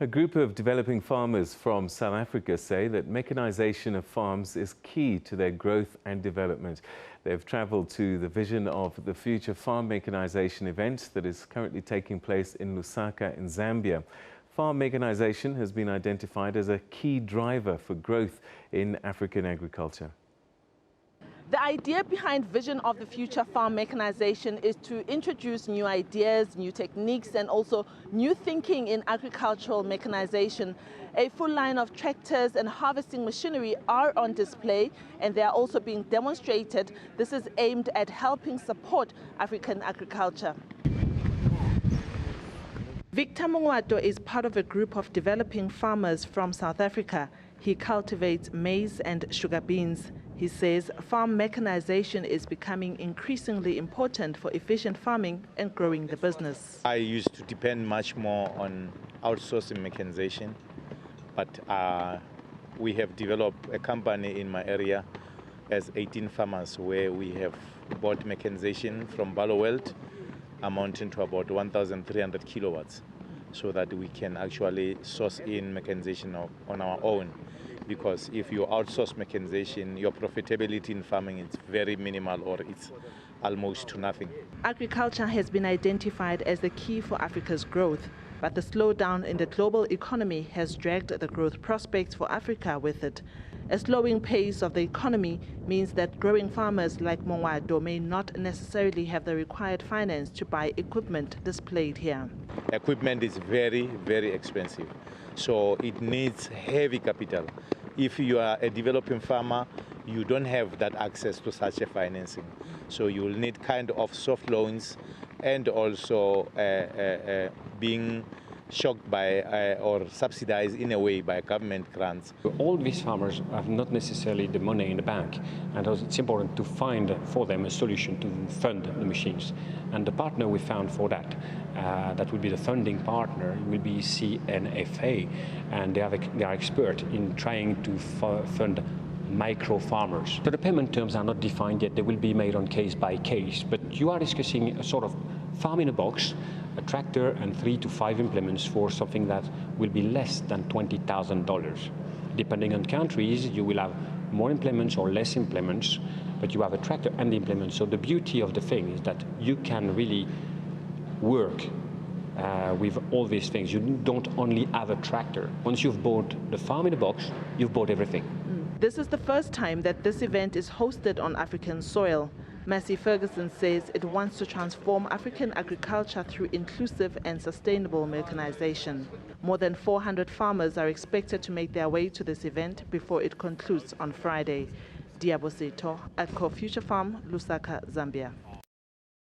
A group of developing farmers from South Africa say that mechanization of farms is key to their growth and development. They've travelled to the Vision of the Future Farm Mechanization event that is currently taking place in Lusaka in Zambia. Farm mechanization has been identified as a key driver for growth in African agriculture. The idea behind Vision of the Future Farm Mechanization is to introduce new ideas, new techniques, and also new thinking in agricultural mechanization. A full line of tractors and harvesting machinery are on display, and they are also being demonstrated. This is aimed at helping support African agriculture. Victor Mongwato is part of a group of developing farmers from South Africa. He cultivates maize and sugar beans. He says farm mechanization is becoming increasingly important for efficient farming and growing the business. I used to depend much more on outsourcing mechanization, but we have developed a company in my area as 18 farmers where we have bought mechanization from Barloworld amounting to about 1,300 kilowatts so that we can actually source in mechanization on our own. Because if you outsource mechanization, your profitability in farming is very minimal or it's almost to nothing. Agriculture has been identified as the key for Africa's growth, but the slowdown in the global economy has dragged the growth prospects for Africa with it. A slowing pace of the economy means that growing farmers like Mongwato may not necessarily have the required finance to buy equipment displayed here. Equipment is very, very expensive, so it needs heavy capital. If you are a developing farmer, you don't have that access to such a financing. So you will need kind of soft loans and also being shocked by or subsidized in a way by government grants. All these farmers have not necessarily the money in the bank, and it's important to find for them a solution to fund the machines. And the partner we found for that, that will be the funding partner, will be CNFA, and they are expert in trying to fund micro farmers. So the payment terms are not defined yet, they will be made on case by case, but you are discussing a sort of farm in a box, a tractor and 3 to 5 implements for something that will be less than $20,000. Depending on countries, you will have more implements or less implements, but you have a tractor and the implement. So the beauty of the thing is that you can really work with all these things. You don't only have a tractor. Once you've bought the farm in a box, you've bought everything. This is the first time that this event is hosted on African soil. Massey Ferguson says it wants to transform African agriculture through inclusive and sustainable mechanization. More than 400 farmers are expected to make their way to this event before it concludes on Friday. Diabo Seto, Future Farm, Lusaka, Zambia.